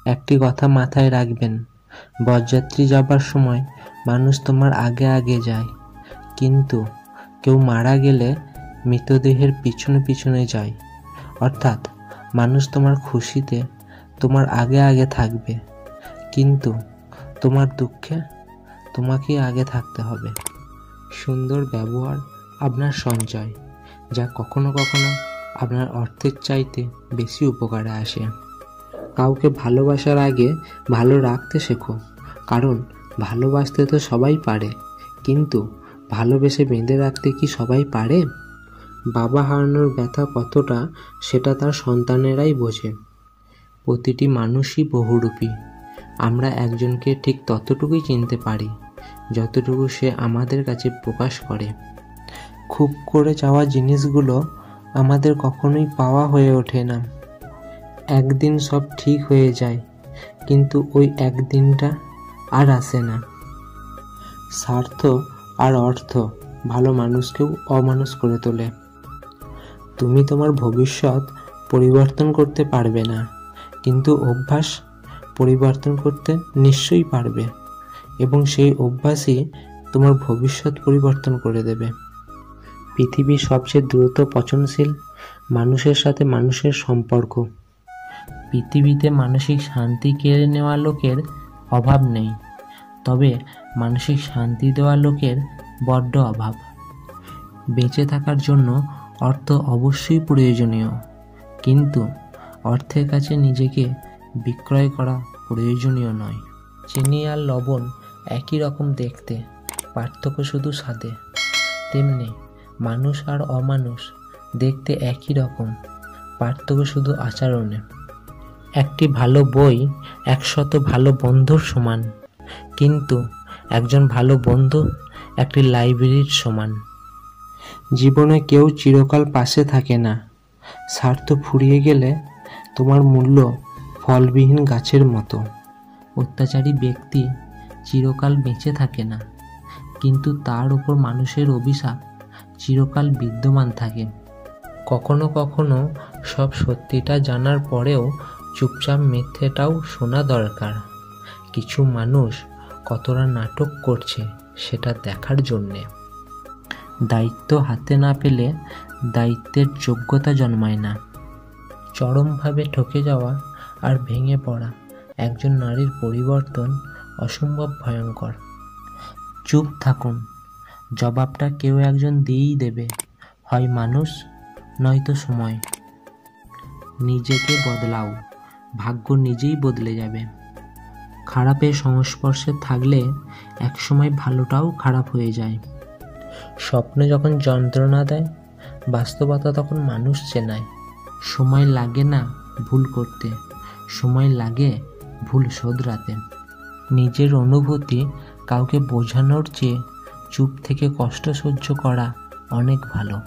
একটি কথা মাথায় রাখবেন, বরযাত্রী যাবার সময় মানুষ তোমার আগে আগে যায়, কিন্তু কেউ মারা গেলে মৃতদেহের পিছনে পিছনে যায়। অর্থাৎ মানুষ তোমার খুশিতে তোমার আগে আগে থাকবে, কিন্তু তোমার দুঃখে তোমাকেই আগে থাকতে হবে। সুন্দর ব্যবহার আপনার সঞ্চয়, যা কখনো কখনো আপনার অর্থের চাইতে বেশি উপকারে আসে। কাউকে ভালোবাসার আগে ভালো রাখতে শেখো, কারণ ভালোবাসতে তো সবাই পারে, কিন্তু ভালোবেসে বেঁধে রাখতে কি সবাই পারে? বাবা হারানোর ব্যথা কতটা সেটা তার সন্তানেরাই বোঝে। প্রতিটি মানুষই বহুরূপী। আমরা একজনকে ঠিক ততটুকুই চিনতে পারি যতটুকু সে আমাদের কাছে প্রকাশ করে। খুব করে চাওয়া জিনিসগুলো আমাদের কখনোই পাওয়া হয়ে ওঠে না। একদিন সব ঠিক হয়ে যায়, কিন্তু ওই একদিনটা আর আসে না। স্বার্থ আর অর্থ ভালো মানুষকেও অমানুষ করে তোলে। তুমি তোমার ভবিষ্যৎ পরিবর্তন করতে পারবে না, কিন্তু অভ্যাস পরিবর্তন করতে নিশ্চয়ই পারবে, এবং সেই অভ্যাসই তোমার ভবিষ্যৎ পরিবর্তন করে দেবে। পৃথিবীর সবচেয়ে দ্রুত পচনশীল মানুষের সাথে মানুষের সম্পর্ক। পৃথিবীতে মানসিক শান্তি কেড়ে নেওয়া লোকের অভাব নেই, তবে মানসিক শান্তি দেওয়া লোকের বড্ড অভাব। বেঁচে থাকার জন্য অর্থ অবশ্যই প্রয়োজনীয়, কিন্তু অর্থের কাছে নিজেকে বিক্রয় করা প্রয়োজনীয় নয়। চিনি আর লবণ একই রকম দেখতে, পার্থক্য শুধু স্বাদে। তেমনি মানুষ আর অমানুষ দেখতে একই রকম, পার্থক্য শুধু আচরণে। একটি ভালো বই 100 ভালো বন্ধুর সমান, কিন্তু একজন ভালো বন্ধু একটি লাইব্রেরির সমান। জীবনে কেউ চিরকাল পাশে থাকে না। স্বার্থ ফুরিয়ে গেলে তোমার মূল্য ফলবিহীন গাছের মতো। অত্যাচারী ব্যক্তি চিরকাল বেঁচে থাকে না, কিন্তু তার উপর মানুষের অভিশাপ চিরকাল বিদ্যমান থাকে। কখনো কখনো সব সত্যিটা জানার পরেও চুপচাপ মিথ্যেটাও শোনা দরকার। কিছু মানুষ কতটা নাটক করছে সেটা দেখার জন্যে। দায়িত্ব হাতে না পেলে দায়িত্বের যোগ্যতা জন্মায় না। চরমভাবে ঠকে যাওয়া আর ভেঙে পড়া একজন নারীর পরিবর্তন অসম্ভব ভয়ঙ্কর। চুপ থাকুন, জবাবটা কেউ একজন দিয়েই দেবে, হয় মানুষ নয়তো সময়। নিজেকে বদলাও, ভাগ্য নিজেই বদলে যাবে। খারাপের সংস্পর্শে থাকলে একসময় ভালোটাও খারাপ হয়ে যায়। স্বপ্ন যখন যন্ত্রণা দেয়, বাস্তবতা তখন মানুষ চেনায়। সময় লাগে না ভুল করতে, সময় লাগে ভুল শোধরাতে। নিজের অনুভূতি কাউকে বোঝানোর চেয়ে চুপ থেকে কষ্ট সহ্য করা অনেক ভালো।